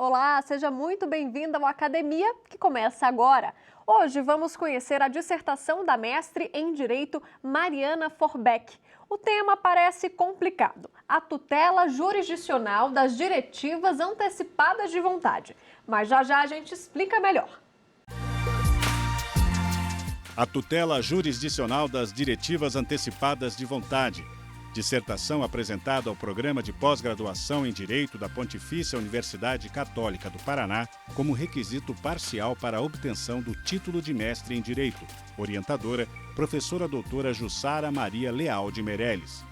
Olá, seja muito bem-vinda ao Academia, que começa agora. Hoje vamos conhecer a dissertação da mestre em Direito Mariana Forbeck. O tema parece complicado: a tutela jurisdicional das diretivas antecipadas de vontade. Mas já a gente explica melhor. A tutela jurisdicional das diretivas antecipadas de vontade. Dissertação apresentada ao Programa de Pós-Graduação em Direito da Pontifícia Universidade Católica do Paraná como requisito parcial para a obtenção do título de mestre em Direito. Orientadora, professora doutora Jussara Maria Leal de Meirelles.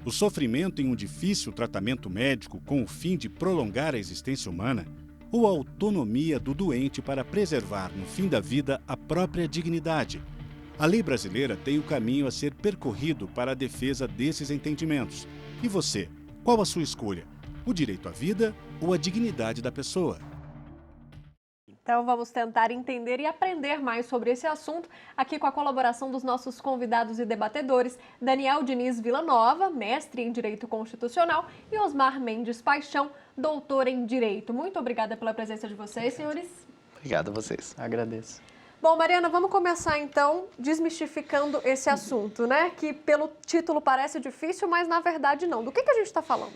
O sofrimento em um difícil tratamento médico com o fim de prolongar a existência humana ou a autonomia do doente para preservar no fim da vida a própria dignidade. A lei brasileira tem o caminho a ser percorrido para a defesa desses entendimentos. E você, qual a sua escolha? O direito à vida ou a dignidade da pessoa? Então vamos tentar entender e aprender mais sobre esse assunto aqui com a colaboração dos nossos convidados e debatedores, Daniel Diniz Villanova, mestre em Direito Constitucional, e Osmar Mendes Paixão, doutor em Direito. Muito obrigada pela presença de vocês, senhores. Obrigado a vocês. Agradeço. Bom, Mariana, vamos começar então desmistificando esse assunto, né? Que pelo título parece difícil, mas na verdade não. Do que a gente está falando?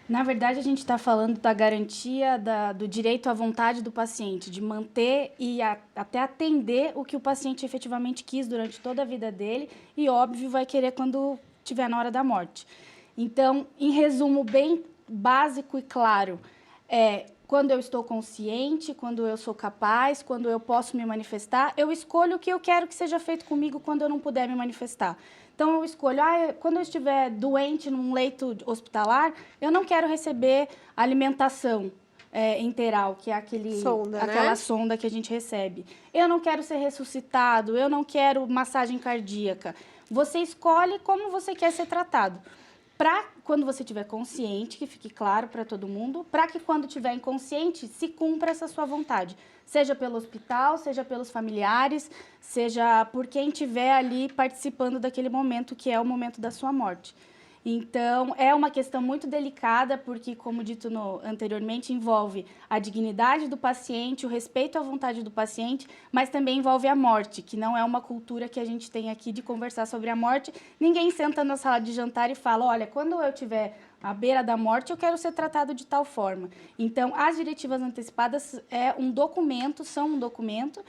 Na verdade, a gente está falando da garantia do direito à vontade do paciente, de manter e até atender o que o paciente efetivamente quis durante toda a vida dele e, óbvio, vai querer quando estiver na hora da morte. Então, em resumo bem básico e claro, quando eu estou consciente, quando eu sou capaz, quando eu posso me manifestar, eu escolho o que eu quero que seja feito comigo quando eu não puder me manifestar. Então, eu escolho, quando eu estiver doente num leito hospitalar, eu não quero receber alimentação enteral, que é aquela sonda que a gente recebe. Eu não quero ser ressuscitado, eu não quero massagem cardíaca. Você escolhe como você quer ser tratado. Para quando você estiver consciente, que fique claro para todo mundo, para que quando estiver inconsciente, se cumpra essa sua vontade. Seja pelo hospital, seja pelos familiares, seja por quem estiver ali participando daquele momento que é o momento da sua morte. Então, é uma questão muito delicada, porque, como dito anteriormente, envolve a dignidade do paciente, o respeito à vontade do paciente, mas também envolve a morte, que não é uma cultura que a gente tem aqui de conversar sobre a morte. Ninguém senta na sala de jantar e fala, olha, quando eu estiver à beira da morte, eu quero ser tratado de tal forma. Então, as diretivas antecipadas são um documento,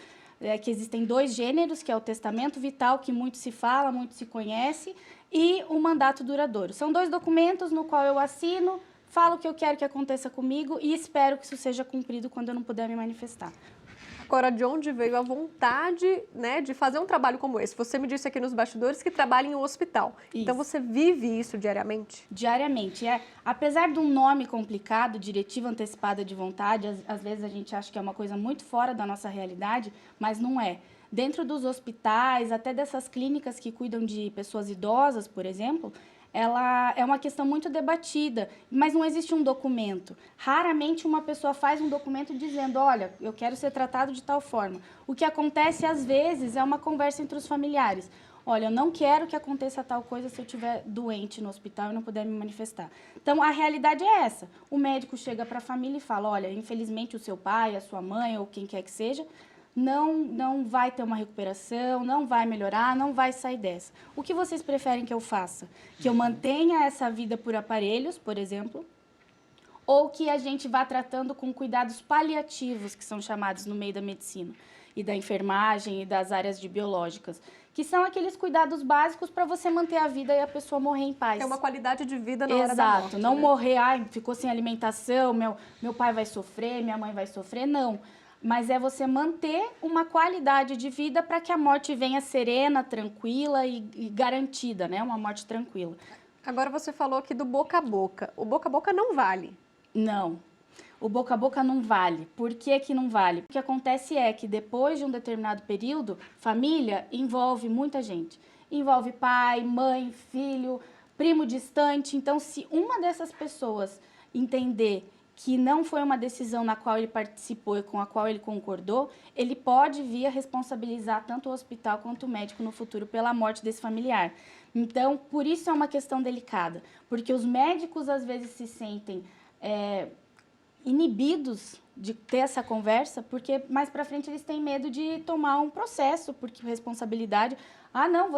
que existem dois gêneros, que é o testamento vital, que muito se fala, muito se conhece, e o mandato duradouro. São dois documentos no qual eu assino, falo o que eu quero que aconteça comigo e espero que isso seja cumprido quando eu não puder me manifestar. Agora, de onde veio a vontade, né, de fazer um trabalho como esse? Você me disse aqui nos bastidores que trabalha em um hospital. Isso. Então, você vive isso diariamente? Diariamente. Apesar de um nome complicado, diretiva antecipada de vontade, às vezes a gente acha que é uma coisa muito fora da nossa realidade, mas não é. Dentro dos hospitais, até dessas clínicas que cuidam de pessoas idosas, por exemplo, ela é uma questão muito debatida, mas não existe um documento. Raramente uma pessoa faz um documento dizendo, olha, eu quero ser tratado de tal forma. O que acontece, às vezes, é uma conversa entre os familiares. Olha, eu não quero que aconteça tal coisa se eu estiver doente no hospital e não puder me manifestar. Então, a realidade é essa. O médico chega para a família e fala, olha, infelizmente o seu pai, a sua mãe ou quem quer que seja, não vai ter uma recuperação, não vai melhorar, não vai sair dessa. O que vocês preferem que eu faça? Que eu mantenha essa vida por aparelhos, por exemplo, ou que a gente vá tratando com cuidados paliativos, que são chamados no meio da medicina, e da enfermagem e das áreas de biológicas, que são aqueles cuidados básicos para você manter a vida e a pessoa morrer em paz. É uma qualidade de vida na hora da morte. Exato, não morrer, ficou sem alimentação, meu pai vai sofrer, minha mãe vai sofrer, não. Mas é você manter uma qualidade de vida para que a morte venha serena, tranquila e garantida, né? Uma morte tranquila. Agora você falou aqui do boca a boca. O boca a boca não vale. Não. O boca a boca não vale. Por que que não vale? O que acontece é que depois de um determinado período, família envolve muita gente. Envolve pai, mãe, filho, primo distante. Então, se uma dessas pessoas entender que não foi uma decisão na qual ele participou e com a qual ele concordou, ele pode vir a responsabilizar tanto o hospital quanto o médico no futuro pela morte desse familiar. Então, por isso é uma questão delicada, porque os médicos às vezes se sentem inibidos de ter essa conversa, porque mais para frente eles têm medo de tomar um processo, porque responsabilidade... Ah, não,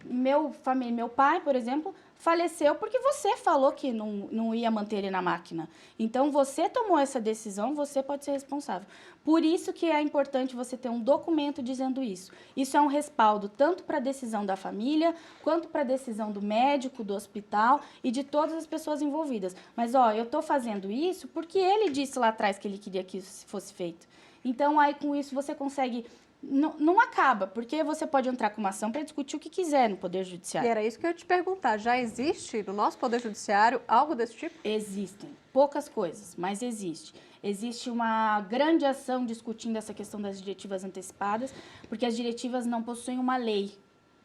meu pai, por exemplo, faleceu porque você falou que não ia manter ele na máquina. Então, você tomou essa decisão, você pode ser responsável. Por isso que é importante você ter um documento dizendo isso. Isso é um respaldo tanto para a decisão da família, quanto para a decisão do médico, do hospital e de todas as pessoas envolvidas. Mas, eu estou fazendo isso porque ele disse lá atrás que ele queria que isso fosse feito. Então, aí com isso você consegue... Não acaba, porque você pode entrar com uma ação para discutir o que quiser no Poder Judiciário. E era isso que eu ia te perguntar. Já existe no nosso Poder Judiciário algo desse tipo? Existem. Poucas coisas, mas existe. Existe uma grande ação discutindo essa questão das diretivas antecipadas, porque as diretivas não possuem uma lei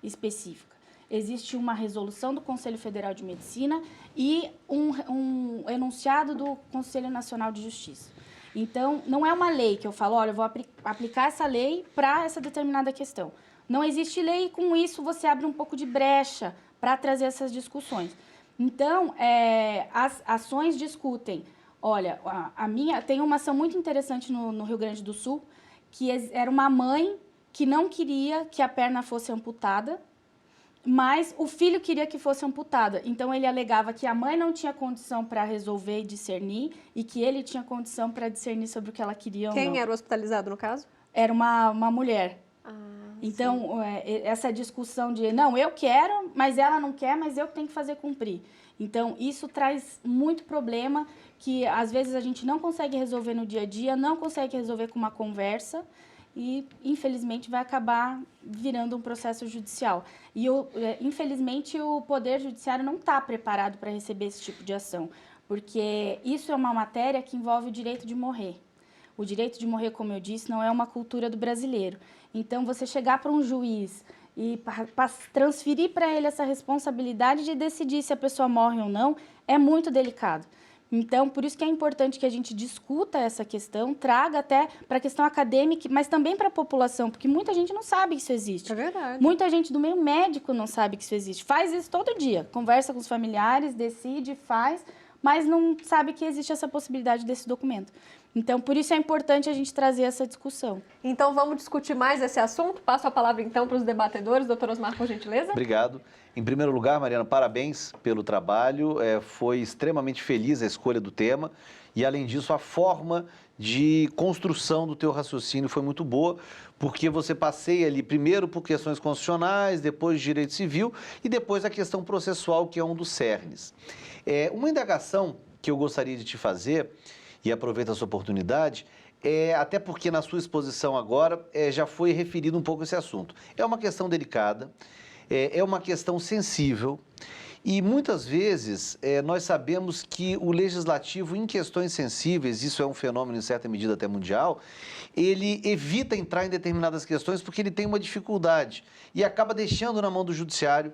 específica. Existe uma resolução do Conselho Federal de Medicina e um enunciado do Conselho Nacional de Justiça. Então, não é uma lei que eu falo, olha, eu vou aplicar essa lei para essa determinada questão. Não existe lei e, com isso, você abre um pouco de brecha para trazer essas discussões. Então, as ações discutem. Olha, tem uma ação muito interessante no Rio Grande do Sul, que era uma mãe que não queria que a perna fosse amputada, mas o filho queria que fosse amputada. Então, ele alegava que a mãe não tinha condição para resolver e discernir e que ele tinha condição para discernir sobre o que ela queria ou não. Quem era hospitalizado, no caso? Era uma mulher. Então, essa discussão de, não, eu quero, mas ela não quer, mas eu tenho que fazer cumprir. Então, isso traz muito problema que, às vezes, a gente não consegue resolver no dia a dia, não consegue resolver com uma conversa, e, infelizmente, vai acabar virando um processo judicial. E, infelizmente, o Poder Judiciário não está preparado para receber esse tipo de ação, porque isso é uma matéria que envolve o direito de morrer. O direito de morrer, como eu disse, não é uma cultura do brasileiro. Então, você chegar para um juiz e transferir para ele essa responsabilidade de decidir se a pessoa morre ou não, é muito delicado. Então, por isso que é importante que a gente discuta essa questão, traga até para a questão acadêmica, mas também para a população, porque muita gente não sabe que isso existe. É verdade. Muita gente do meio médico não sabe que isso existe. Faz isso todo dia, conversa com os familiares, decide, faz, mas não sabe que existe essa possibilidade desse documento. Então, por isso é importante a gente trazer essa discussão. Então, vamos discutir mais esse assunto? Passo a palavra, então, para os debatedores. Doutor Osmar, por gentileza. Obrigado. Em primeiro lugar, Mariana, parabéns pelo trabalho. Foi extremamente feliz a escolha do tema e, além disso, a forma de construção do teu raciocínio foi muito boa, porque você passeia ali primeiro por questões constitucionais, depois direito civil e depois a questão processual, que é um dos cernes. Uma indagação que eu gostaria de te fazer, e aproveito essa oportunidade, até porque na sua exposição agora já foi referido um pouco esse assunto. É uma questão delicada, é uma questão sensível e muitas vezes nós sabemos que o legislativo em questões sensíveis, isso é um fenômeno em certa medida até mundial, ele evita entrar em determinadas questões porque ele tem uma dificuldade e acaba deixando na mão do judiciário,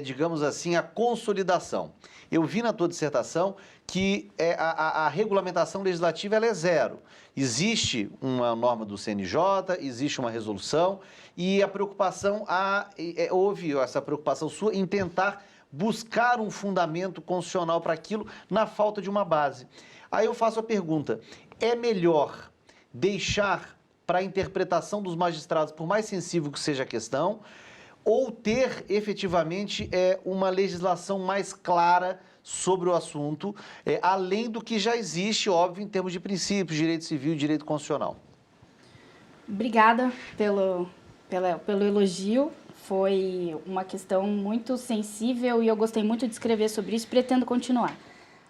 digamos assim, a consolidação. Eu vi na tua dissertação que a regulamentação legislativa ela é zero. Existe uma norma do CNJ, existe uma resolução e a preocupação, houve essa preocupação sua em tentar buscar um fundamento constitucional para aquilo na falta de uma base. Aí eu faço a pergunta, é melhor deixar para a interpretação dos magistrados, por mais sensível que seja a questão, ou ter efetivamente uma legislação mais clara sobre o assunto, além do que já existe, óbvio, em termos de princípios, direito civil e direito constitucional? Obrigada pelo elogio. Foi uma questão muito sensível e eu gostei muito de escrever sobre isso e pretendo continuar.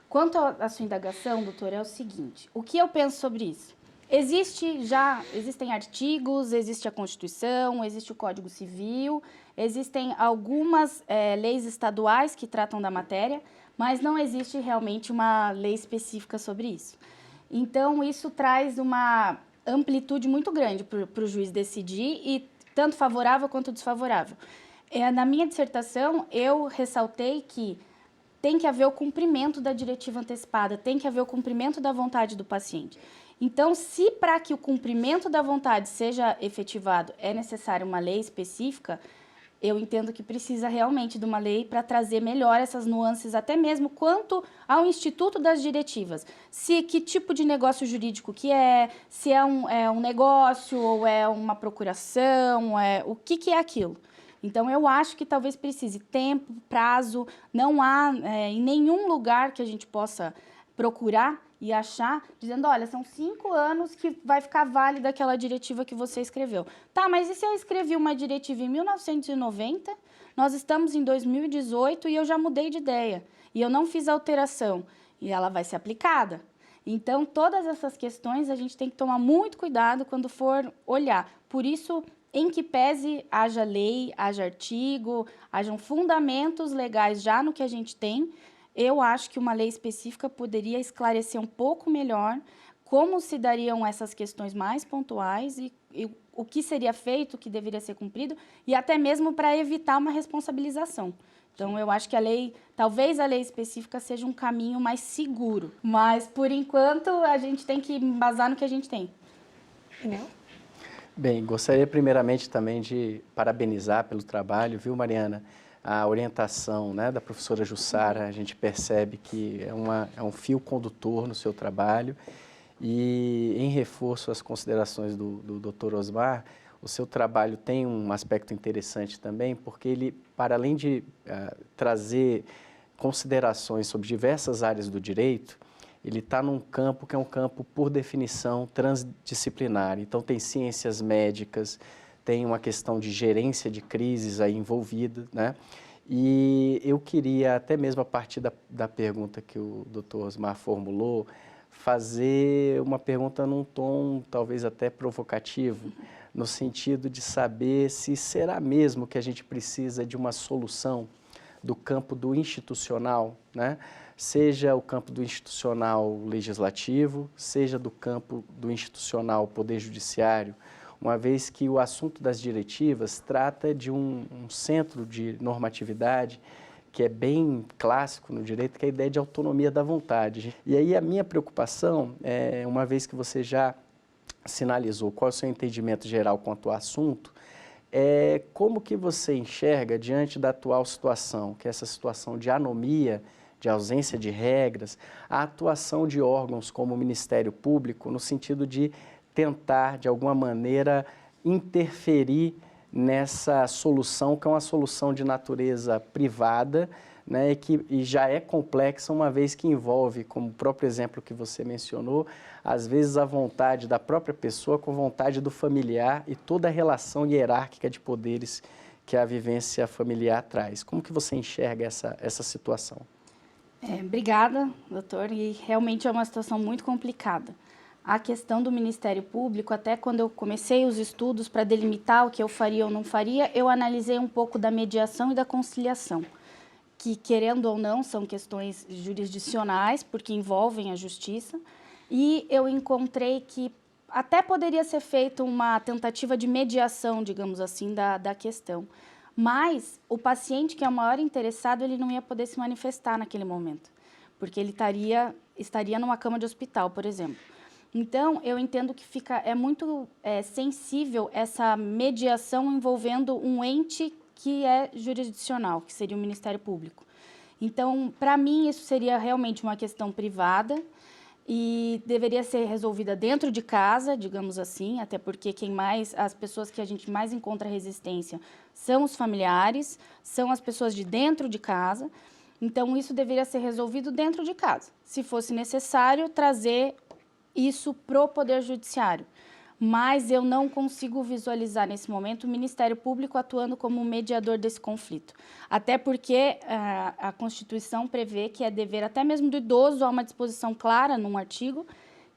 Quanto à sua indagação, doutor, é o seguinte, o que eu penso sobre isso? Existem artigos, existe a Constituição, existe o Código Civil, existem algumas leis estaduais que tratam da matéria, mas não existe realmente uma lei específica sobre isso. Então, isso traz uma amplitude muito grande para o juiz decidir, e tanto favorável quanto desfavorável. Na minha dissertação, eu ressaltei que tem que haver o cumprimento da diretiva antecipada, tem que haver o cumprimento da vontade do paciente. Então, se para que o cumprimento da vontade seja efetivado é necessária uma lei específica, eu entendo que precisa realmente de uma lei para trazer melhor essas nuances, até mesmo quanto ao instituto das diretivas. Se que tipo de negócio jurídico que é, se é um negócio ou é uma procuração, o que é aquilo. Então, eu acho que talvez precise tempo, prazo, não há em nenhum lugar que a gente possa procurar e achar, dizendo, olha, são 5 anos que vai ficar válida aquela diretiva que você escreveu. Tá, mas e se eu escrevi uma diretiva em 1990, nós estamos em 2018 e eu já mudei de ideia, e eu não fiz alteração, e ela vai ser aplicada? Então, todas essas questões a gente tem que tomar muito cuidado quando for olhar. Por isso, em que pese haja lei, haja artigo, hajam fundamentos legais já no que a gente tem, eu acho que uma lei específica poderia esclarecer um pouco melhor como se dariam essas questões mais pontuais e o que seria feito, o que deveria ser cumprido, e até mesmo para evitar uma responsabilização. Então, eu acho que talvez a lei específica seja um caminho mais seguro, mas, por enquanto, a gente tem que embasar no que a gente tem. Entendeu? Bem, gostaria primeiramente também de parabenizar pelo trabalho, viu, Mariana? A orientação, né, da professora Jussara, a gente percebe que é um fio condutor no seu trabalho e, em reforço às considerações do Dr. Osmar, o seu trabalho tem um aspecto interessante também, porque ele, para além de trazer considerações sobre diversas áreas do direito, ele está num campo que é um campo, por definição, transdisciplinar. Então, tem ciências médicas, tem uma questão de gerência de crises aí envolvida, né? E eu queria, até mesmo a partir da pergunta que o Dr. Osmar formulou, fazer uma pergunta num tom talvez até provocativo, no sentido de saber se será mesmo que a gente precisa de uma solução do campo do institucional, né? Seja o campo do institucional legislativo, seja do campo do institucional poder judiciário, uma vez que o assunto das diretivas trata de um centro de normatividade que é bem clássico no direito, que é a ideia de autonomia da vontade. E aí a minha preocupação, uma vez que você já sinalizou qual é o seu entendimento geral quanto ao assunto, é como que você enxerga diante da atual situação, que é essa situação de anomia, de ausência de regras, a atuação de órgãos como o Ministério Público, no sentido de tentar, de alguma maneira, interferir nessa solução, que é uma solução de natureza privada, né, e já é complexa, uma vez que envolve, como o próprio exemplo que você mencionou, às vezes a vontade da própria pessoa com a vontade do familiar e toda a relação hierárquica de poderes que a vivência familiar traz. Como que você enxerga essa situação? Obrigada, doutor, e realmente é uma situação muito complicada. A questão do Ministério Público, até quando eu comecei os estudos para delimitar o que eu faria ou não faria, eu analisei um pouco da mediação e da conciliação, que, querendo ou não, são questões jurisdicionais, porque envolvem a justiça, e eu encontrei que até poderia ser feita uma tentativa de mediação, digamos assim, da questão. Mas o paciente que é o maior interessado, ele não ia poder se manifestar naquele momento, porque ele estaria numa cama de hospital, por exemplo. Então, eu entendo que é muito sensível essa mediação envolvendo um ente que é jurisdicional, que seria o Ministério Público. Então, para mim, isso seria realmente uma questão privada e deveria ser resolvida dentro de casa, digamos assim, até porque as pessoas que a gente mais encontra resistência são os familiares, são as pessoas de dentro de casa. Então, isso deveria ser resolvido dentro de casa. Se fosse necessário, trazer isso para o Poder Judiciário. Mas eu não consigo visualizar nesse momento o Ministério Público atuando como mediador desse conflito. Até porque a Constituição prevê que é dever até mesmo do idoso, há uma disposição clara num artigo,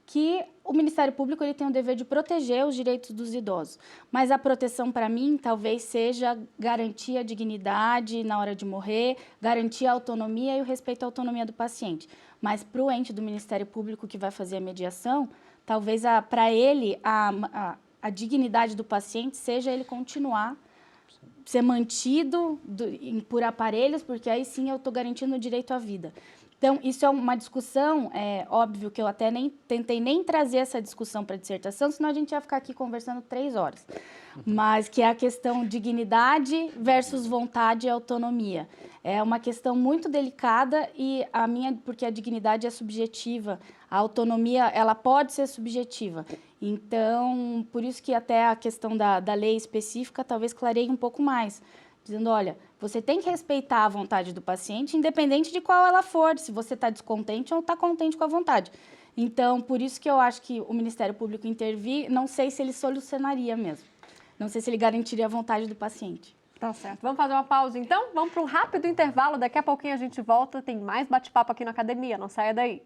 que o Ministério Público ele tem o dever de proteger os direitos dos idosos. Mas a proteção, para mim, talvez seja garantir a dignidade na hora de morrer, garantir a autonomia e o respeito à autonomia do paciente. Mas para o ente do Ministério Público que vai fazer a mediação, talvez para ele a dignidade do paciente seja ele continuar ser mantido por aparelhos, porque aí sim eu estou garantindo o direito à vida. Então, isso é uma discussão, é óbvio que eu até nem tentei nem trazer essa discussão para a dissertação, senão a gente ia ficar aqui conversando 3 horas. Mas que é a questão dignidade versus vontade e autonomia. É uma questão muito delicada e porque a dignidade é subjetiva, a autonomia, ela pode ser subjetiva. Então, por isso que até a questão da lei específica talvez clareie um pouco mais, dizendo, olha, você tem que respeitar a vontade do paciente, independente de qual ela for, se você está descontente ou está contente com a vontade. Então, por isso que eu acho que o Ministério Público intervir, não sei se ele solucionaria mesmo. Não sei se ele garantiria a vontade do paciente. Tá certo. Vamos fazer uma pausa, então? Vamos para um rápido intervalo. Daqui a pouquinho a gente volta. Tem mais bate-papo aqui na academia. Não saia daí.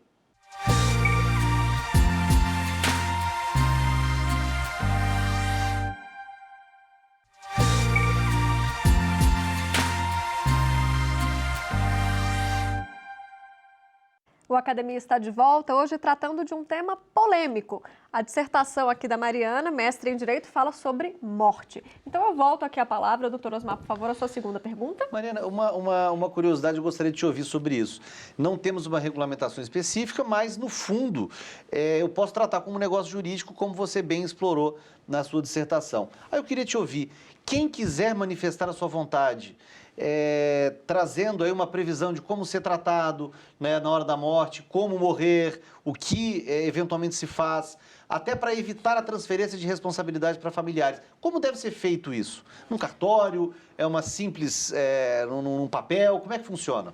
O Academia está de volta, hoje tratando de um tema polêmico. A dissertação aqui da Mariana, mestre em Direito, fala sobre morte. Então eu volto aqui a palavra, doutor Osmar, por favor, a sua segunda pergunta. Mariana, uma curiosidade, eu gostaria de te ouvir sobre isso. Não temos uma regulamentação específica, mas no fundo eu posso tratar como um negócio jurídico, como você bem explorou na sua dissertação. Aí eu queria te ouvir, quem quiser manifestar a sua vontade, trazendo aí uma previsão de como ser tratado, né, na hora da morte, como morrer, o que eventualmente se faz, até para evitar a transferência de responsabilidade para familiares. Como deve ser feito isso? Num cartório? É uma simples, num papel? Como é que funciona?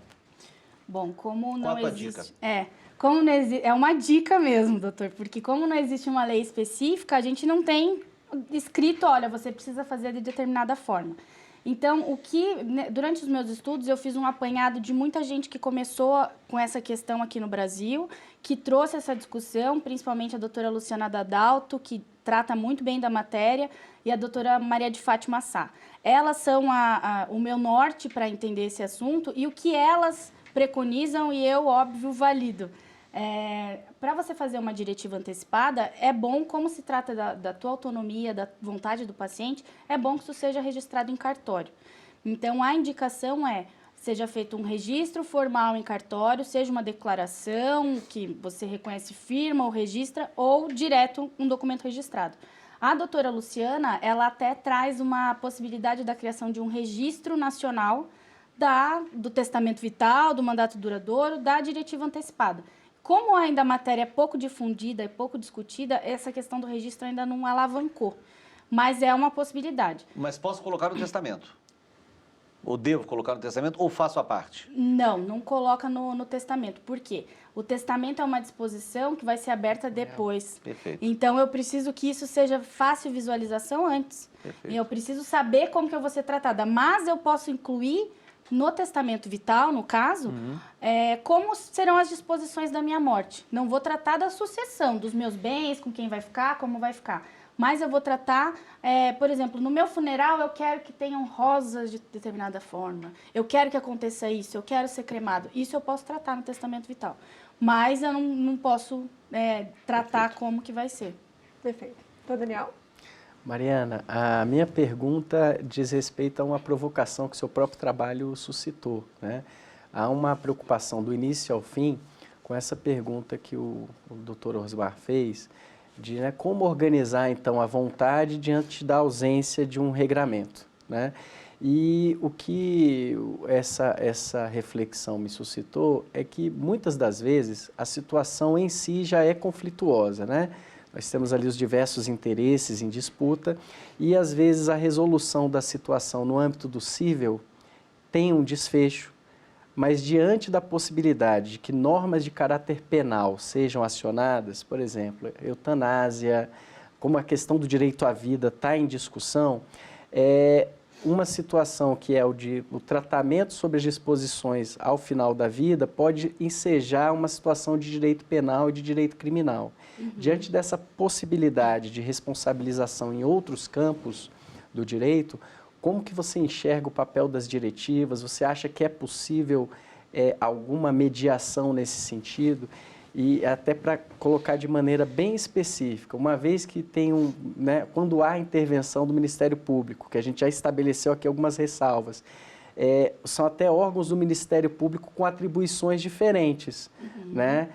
Bom, como Qual não a tua existe... dica? Como não é uma dica mesmo, doutor, porque como não existe uma lei específica, a gente não tem escrito, olha, você precisa fazer de determinada forma. Então, durante os meus estudos, eu fiz um apanhado de muita gente que começou com essa questão aqui no Brasil, que trouxe essa discussão, principalmente a doutora Luciana Dadalto, que trata muito bem da matéria, e a doutora Maria de Fátima Sá. Elas são o meu norte para entender esse assunto e o que elas preconizam e eu, óbvio, valido. Para você fazer uma diretiva antecipada, é bom, como se trata da tua autonomia, da vontade do paciente, é bom que isso seja registrado em cartório. Então, a indicação seja feito um registro formal em cartório, seja uma declaração que você reconhece firma ou registra, ou direto um documento registrado. A doutora Luciana, ela até traz uma possibilidade da criação de um registro nacional do testamento vital, do mandato duradouro, da diretiva antecipada. Como ainda a matéria é pouco difundida e pouco discutida, essa questão do registro ainda não alavancou. Mas é uma possibilidade. Mas posso colocar no testamento? Ou devo colocar no testamento ou faço a parte? Não coloca no testamento. Por quê? O testamento é uma disposição que vai ser aberta depois. Perfeito. Então, eu preciso que isso seja fácil visualização antes. Perfeito. E eu preciso saber como que eu vou ser tratada. Mas eu posso incluir no testamento vital, no caso, como serão as disposições da minha morte. Não vou tratar da sucessão dos meus bens, com quem vai ficar, como vai ficar. Mas eu vou tratar, por exemplo, no meu funeral eu quero que tenham rosas de determinada forma. Eu quero que aconteça isso, eu quero ser cremado. Isso eu posso tratar no testamento vital. Mas eu não posso tratar Perfeito. como que vai ser. Perfeito. Doutor Daniel? Mariana, a minha pergunta diz respeito a uma provocação que seu próprio trabalho suscitou, né? Há uma preocupação do início ao fim com essa pergunta que o Dr. Osmar fez, de como organizar, então, a vontade diante da ausência de um regramento, né? E o que essa reflexão me suscitou é que, muitas das vezes, a situação em si já é conflituosa, né? Nós temos ali os diversos interesses em disputa e, às vezes, a resolução da situação no âmbito do cível tem um desfecho, mas diante da possibilidade de que normas de caráter penal sejam acionadas, por exemplo, eutanásia, como a questão do direito à vida está em discussão, uma situação que é o tratamento sobre as disposições ao final da vida pode ensejar uma situação de direito penal e de direito criminal. Diante dessa possibilidade de responsabilização em outros campos do direito, como que você enxerga o papel das diretivas? Você acha que é possível alguma mediação nesse sentido? E até para colocar de maneira bem específica, uma vez que tem quando há intervenção do Ministério Público, que a gente já estabeleceu aqui algumas ressalvas, são até órgãos do Ministério Público com atribuições diferentes, né?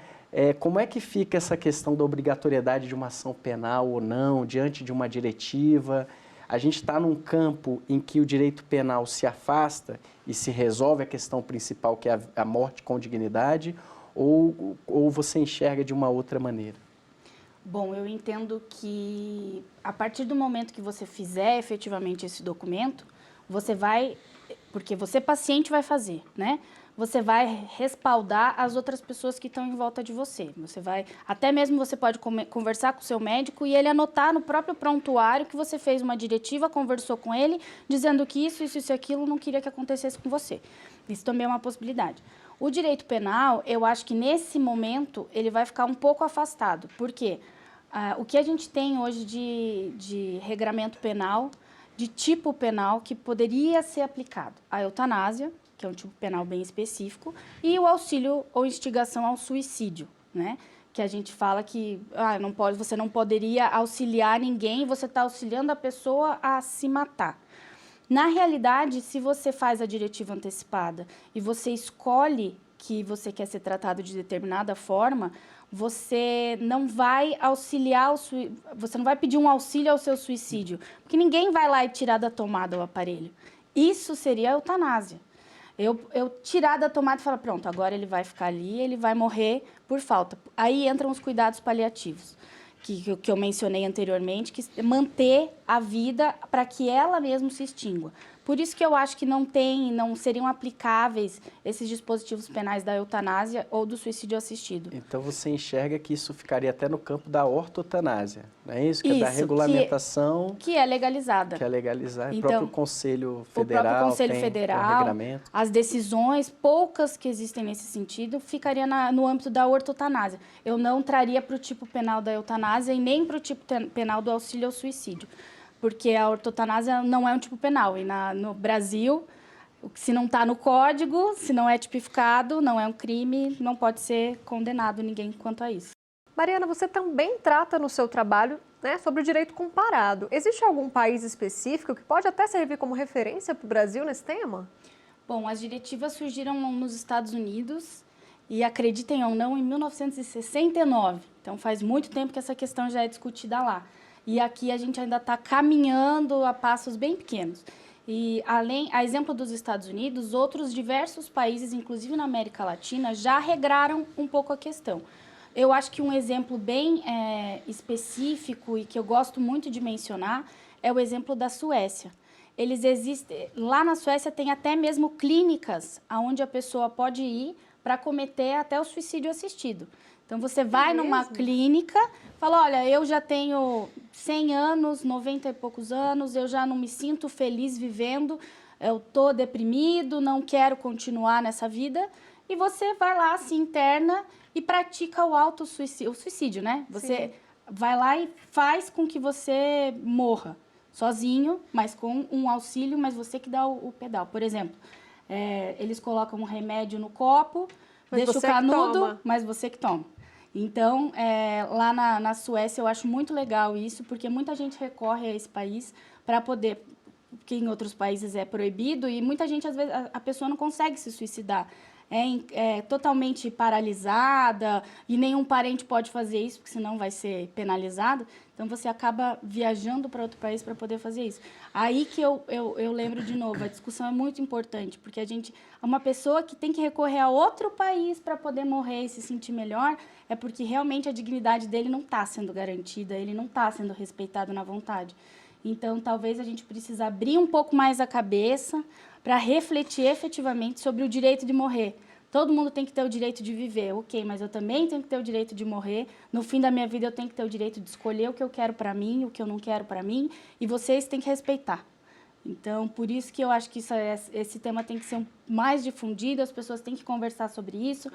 Como é que fica essa questão da obrigatoriedade de uma ação penal ou não, diante de uma diretiva? A gente está num campo em que o direito penal se afasta e se resolve a questão principal, que é a morte com dignidade, ou você enxerga de uma outra maneira? Bom, eu entendo que a partir do momento que você fizer efetivamente esse documento, você vai, porque você paciente vai fazer, né? Você vai respaldar as outras pessoas que estão em volta de você. Você vai, até mesmo você pode conversar com o seu médico e ele anotar no próprio prontuário que você fez uma diretiva, conversou com ele, dizendo que isso e aquilo não queria que acontecesse com você. Isso também é uma possibilidade. O direito penal, eu acho que nesse momento ele vai ficar um pouco afastado. Por quê? O que a gente tem hoje de regramento penal, de tipo penal que poderia ser aplicado? A eutanásia, que é um tipo penal bem específico, e o auxílio ou instigação ao suicídio, né? Que a gente fala que você não poderia auxiliar ninguém, você está auxiliando a pessoa a se matar. Na realidade, se você faz a diretiva antecipada e você escolhe que você quer ser tratado de determinada forma, você não vai auxiliar, você não vai pedir um auxílio ao seu suicídio, porque ninguém vai lá e tirar da tomada o aparelho. Isso seria a eutanásia. Eu tirar da tomada e falar, pronto, agora ele vai ficar ali, ele vai morrer por falta. Aí entram os cuidados paliativos, que eu mencionei anteriormente, que manter a vida para que ela mesmo se extingua. Por isso que eu acho que não seriam aplicáveis esses dispositivos penais da eutanásia ou do suicídio assistido. Então você enxerga que isso ficaria até no campo da ortotanásia, não é isso? Que é da regulamentação... Que é legalizada. Que é legalizada. Então, o próprio Conselho Federal, o próprio Conselho tem Federal, regramento. As decisões, poucas que existem nesse sentido, ficaria no âmbito da ortotanásia. Eu não traria para o tipo penal da eutanásia e nem para o tipo penal do auxílio ao suicídio. Porque a ortotanásia não é um tipo penal. E no Brasil, se não está no código, se não é tipificado, não é um crime, não pode ser condenado ninguém quanto a isso. Mariana, você também trata no seu trabalho, né, sobre o direito comparado. Existe algum país específico que pode até servir como referência para o Brasil nesse tema? Bom, as diretivas surgiram nos Estados Unidos e, acreditem ou não, em 1969. Então, faz muito tempo que essa questão já é discutida lá. E aqui a gente ainda está caminhando a passos bem pequenos. E, a exemplo dos Estados Unidos, outros diversos países, inclusive na América Latina, já regraram um pouco a questão. Eu acho que um exemplo bem específico e que eu gosto muito de mencionar é o exemplo da Suécia. Lá na Suécia tem até mesmo clínicas onde a pessoa pode ir para cometer até o suicídio assistido. Então, você vai numa clínica, fala, olha, eu já tenho 100 anos, 90 e poucos anos, eu já não me sinto feliz vivendo, eu estou deprimido, não quero continuar nessa vida. E você vai lá, se interna e pratica o suicídio, né? Você vai lá e faz com que você morra sozinho, mas com um auxílio, mas você que dá o pedal. Por exemplo, eles colocam um remédio no copo, deixa o canudo, mas você que toma. Então, lá na Suécia, eu acho muito legal isso, porque muita gente recorre a esse país para poder, porque em outros países é proibido, e muita gente, às vezes, a pessoa não consegue se suicidar. É totalmente paralisada e nenhum parente pode fazer isso, porque senão vai ser penalizado. Então, você acaba viajando para outro país para poder fazer isso. Aí que eu lembro de novo, a discussão é muito importante, porque uma pessoa que tem que recorrer a outro país para poder morrer e se sentir melhor, é porque realmente a dignidade dele não está sendo garantida, ele não está sendo respeitado na vontade. Então, talvez a gente precise abrir um pouco mais a cabeça para refletir efetivamente sobre o direito de morrer. Todo mundo tem que ter o direito de viver, ok, mas eu também tenho que ter o direito de morrer. No fim da minha vida, eu tenho que ter o direito de escolher o que eu quero para mim, o que eu não quero para mim, e vocês têm que respeitar. Então, por isso que eu acho que esse tema tem que ser mais difundido, as pessoas têm que conversar sobre isso.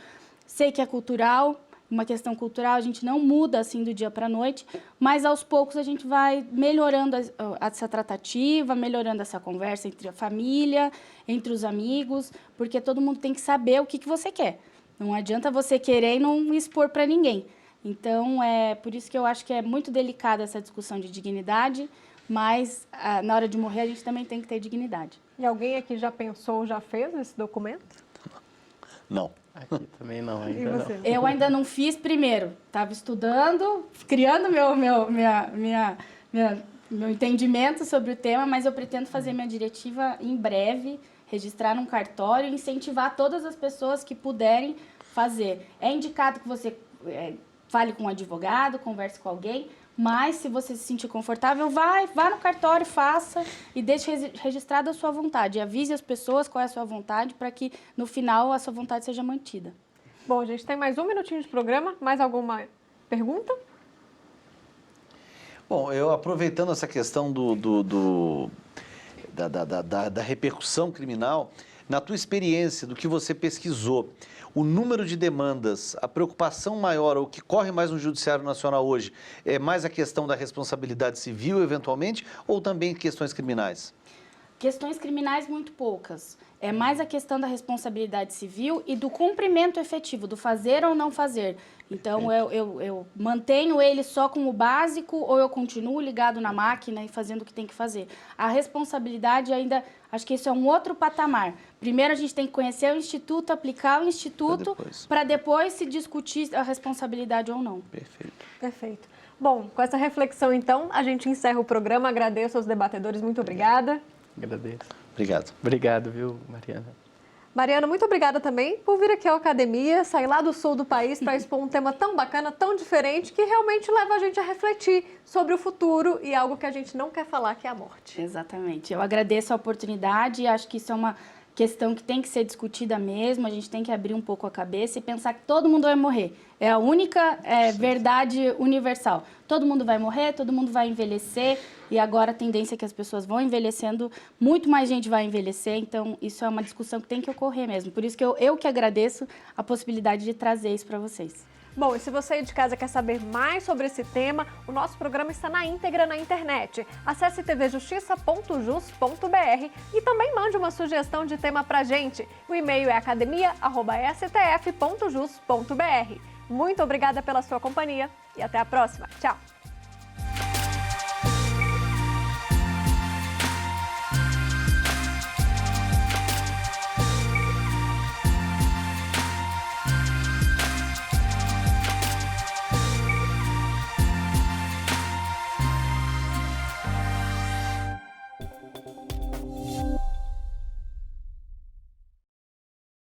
Sei que é cultural, uma questão cultural, a gente não muda assim do dia para a noite, mas aos poucos a gente vai melhorando essa tratativa, melhorando essa conversa entre a família, entre os amigos, porque todo mundo tem que saber o que você quer. Não adianta você querer e não expor para ninguém. Então, é por isso que eu acho que é muito delicada essa discussão de dignidade, mas na hora de morrer a gente também tem que ter dignidade. E alguém aqui já pensou, já fez esse documento? Não. Aqui também não, E ainda você? não. Eu ainda não fiz primeiro. Estava estudando, criando meu entendimento sobre o tema, mas eu pretendo fazer minha diretiva em breve, registrar num cartório e incentivar todas as pessoas que puderem fazer. É indicado que você fale com um advogado, converse com alguém, mas se você se sentir confortável, vá no cartório, faça e deixe registrado a sua vontade. Avise as pessoas qual é a sua vontade para que no final a sua vontade seja mantida. Bom, a gente tem mais 1 minutinho de programa. Mais alguma pergunta? Bom, eu aproveitando essa questão da repercussão criminal, na tua experiência, do que você pesquisou, o número de demandas, a preocupação maior, ou o que corre mais no Judiciário Nacional hoje, é mais a questão da responsabilidade civil, eventualmente, ou também questões criminais? Questões criminais muito poucas. É mais a questão da responsabilidade civil e do cumprimento efetivo, do fazer ou não fazer. Então, eu mantenho ele só como básico ou eu continuo ligado na máquina e fazendo o que tem que fazer. A responsabilidade ainda, acho que isso é um outro patamar. Primeiro a gente tem que conhecer o Instituto, aplicar o Instituto, para depois se discutir a responsabilidade ou não. Perfeito. Perfeito. Bom, com essa reflexão, então, a gente encerra o programa. Agradeço aos debatedores. Muito obrigada. Agradeço. Obrigado. Obrigado, viu, Mariana? Mariana, muito obrigada também por vir aqui à academia, sair lá do sul do país para expor um tema tão bacana, tão diferente, que realmente leva a gente a refletir sobre o futuro e algo que a gente não quer falar, que é a morte. Exatamente. Eu agradeço a oportunidade e acho que isso é uma questão que tem que ser discutida mesmo, a gente tem que abrir um pouco a cabeça e pensar que todo mundo vai morrer. É a única verdade universal. Todo mundo vai morrer, todo mundo vai envelhecer e agora a tendência é que as pessoas vão envelhecendo, muito mais gente vai envelhecer, então isso é uma discussão que tem que ocorrer mesmo. Por isso que eu que agradeço a possibilidade de trazer isso para vocês. Bom, e se você aí de casa quer saber mais sobre esse tema, o nosso programa está na íntegra na internet. Acesse tvjustiça.jus.br e também mande uma sugestão de tema pra gente. O e-mail é academia@stf.jus.br. Muito obrigada pela sua companhia e até a próxima. Tchau!